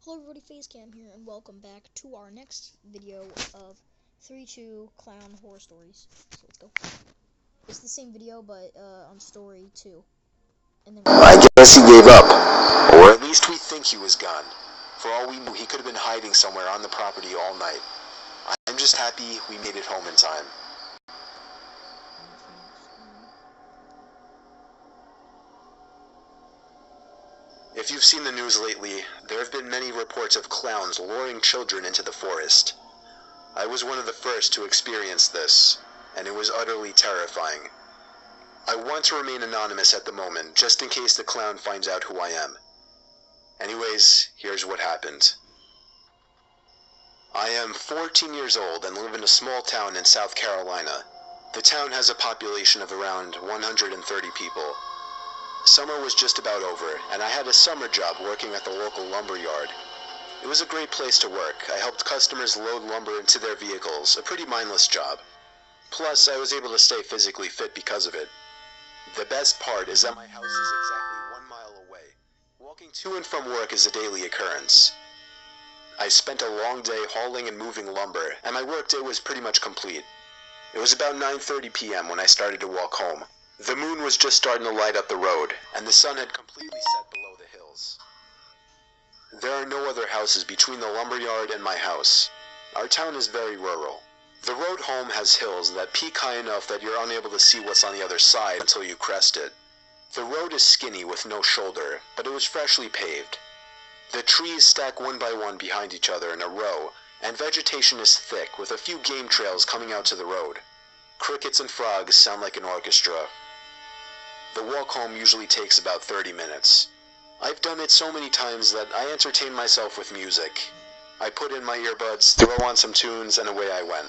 Hello everybody, Facecam here, and welcome back to our next video of 3-2 Clown Horror Stories. So let's go. It's the same video, but on Story 2. And then I guess he gave up. Or at least we think he was gone. For all we knew, he could have been hiding somewhere on the property all night. I'm just happy we made it home in time. If you've seen the news lately, there have been many reports of clowns luring children into the forest. I was one of the first to experience this, and it was utterly terrifying. I want to remain anonymous at the moment, just in case the clown finds out who I am. Anyways, here's what happened. I am 14 years old and live in a small town in South Carolina. The town has a population of around 130 people. Summer was just about over, and I had a summer job working at the local lumber yard. It was a great place to work. I helped customers load lumber into their vehicles, a pretty mindless job. Plus, I was able to stay physically fit because of it. The best part is that my house is exactly 1 mile away. Walking to and from work is a daily occurrence. I spent a long day hauling and moving lumber, and my workday was pretty much complete. It was about 9:30 p.m. when I started to walk home. The moon was just starting to light up the road, and the sun had completely set below the hills. There are no other houses between the lumberyard and my house. Our town is very rural. The road home has hills that peak high enough that you're unable to see what's on the other side until you crest it. The road is skinny with no shoulder, but it was freshly paved. The trees stack one by one behind each other in a row, and vegetation is thick with a few game trails coming out to the road. Crickets and frogs sound like an orchestra. The walk home usually takes about 30 minutes. I've done it so many times that I entertain myself with music. I put in my earbuds, throw on some tunes, and away I went.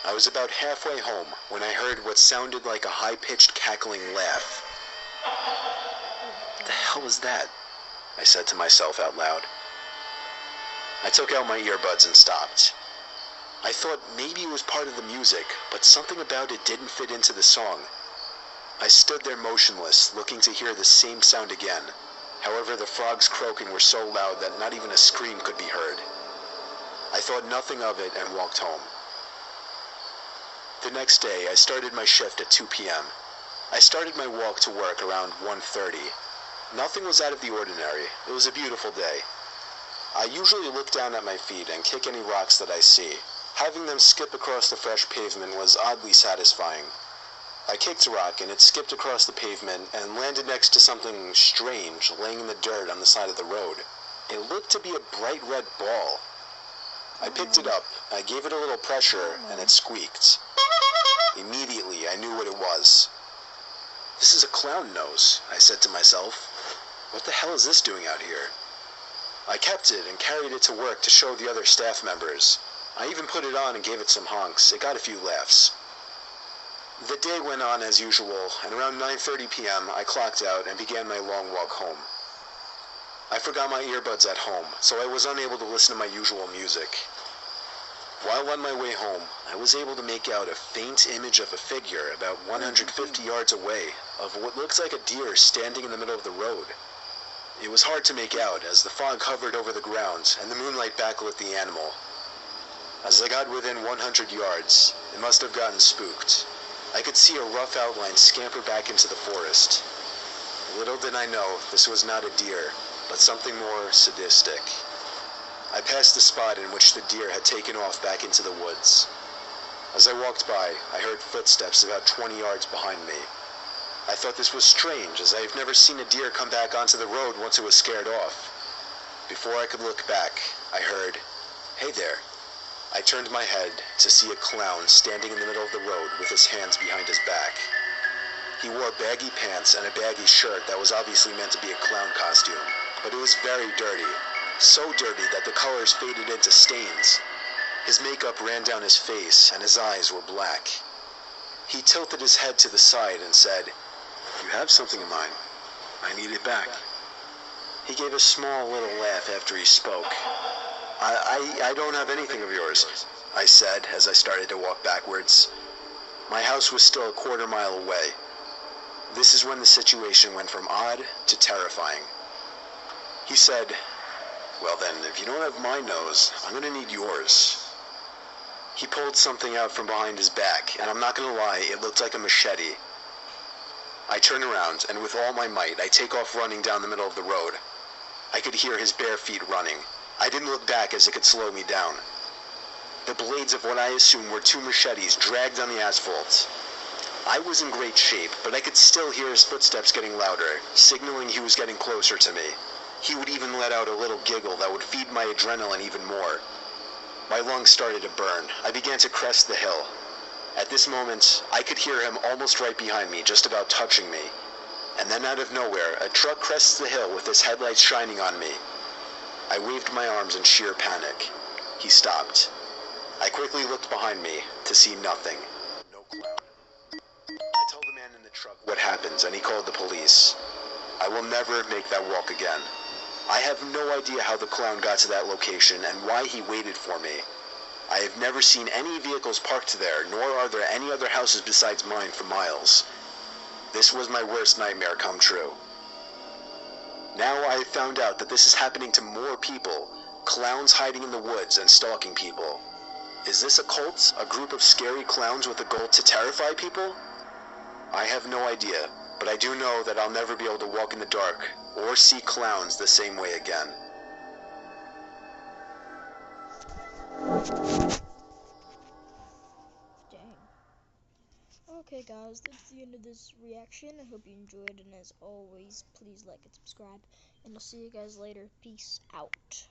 I was about halfway home when I heard what sounded like a high-pitched cackling laugh. What the hell was that? I said to myself out loud. I took out my earbuds and stopped. I thought maybe it was part of the music, but something about it didn't fit into the song. I stood there motionless, looking to hear the same sound again. However, the frogs croaking were so loud that not even a scream could be heard. I thought nothing of it and walked home. The next day, I started my shift at 2 p.m. I started my walk to work around 1:30. Nothing was out of the ordinary. It was a beautiful day. I usually look down at my feet and kick any rocks that I see. Having them skip across the fresh pavement was oddly satisfying. I kicked a rock and it skipped across the pavement and landed next to something strange laying in the dirt on the side of the road. It looked to be a bright red ball. I picked it up, I gave it a little pressure, and it squeaked. Immediately, I knew what it was. This is a clown nose, I said to myself. What the hell is this doing out here? I kept it and carried it to work to show the other staff members. I even put it on and gave it some honks. It got a few laughs. The day went on as usual, and around 9:30 p.m. I clocked out and began my long walk home. I forgot my earbuds at home, so I was unable to listen to my usual music. While on my way home, I was able to make out a faint image of a figure about 150 yards away of what looked like a deer standing in the middle of the road. It was hard to make out as the fog hovered over the ground and the moonlight backlit the animal. As I got within 100 yards, it must have gotten spooked. I could see a rough outline scamper back into the forest. Little did I know this was not a deer, but something more sadistic. I passed the spot in which the deer had taken off back into the woods. As I walked by, I heard footsteps about 20 yards behind me. I thought this was strange, as I have never seen a deer come back onto the road once it was scared off. Before I could look back, I heard, "Hey there." I turned my head to see a clown standing in the middle of the road with his hands behind his back. He wore baggy pants and a baggy shirt that was obviously meant to be a clown costume, but it was very dirty. So dirty that the colors faded into stains. His makeup ran down his face and his eyes were black. He tilted his head to the side and said, "You have something of mine. I need it back." He gave a small little laugh after he spoke. I don't have anything of yours," I said as I started to walk backwards. My house was still a quarter mile away. This is when the situation went from odd to terrifying. He said, Well then, if you don't have my nose, I'm gonna need yours. He pulled something out from behind his back, and I'm not gonna lie, it looked like a machete. I turn around, and with all my might, I take off running down the middle of the road. I could hear his bare feet running. I didn't look back as it could slow me down. The blades of what I assumed were two machetes dragged on the asphalt. I was in great shape, but I could still hear his footsteps getting louder, signaling he was getting closer to me. He would even let out a little giggle that would feed my adrenaline even more. My lungs started to burn. I began to crest the hill. At this moment, I could hear him almost right behind me, just about touching me. And then out of nowhere, a truck crests the hill with his headlights shining on me. I waved my arms in sheer panic. He stopped. I quickly looked behind me to see nothing. No clown. I told the man in the truck what happened, and he called the police. I will never make that walk again. I have no idea how the clown got to that location and why he waited for me. I have never seen any vehicles parked there, nor are there any other houses besides mine for miles. This was my worst nightmare come true. Now I have found out that this is happening to more people, clowns hiding in the woods and stalking people. Is this a cult, a group of scary clowns with a goal to terrify people? I have no idea, but I do know that I'll never be able to walk in the dark or see clowns the same way again. Dang. Okay guys, that's the end of this reaction. I hope you enjoyed, and as always, please like and subscribe, and I'll see you guys later. Peace out.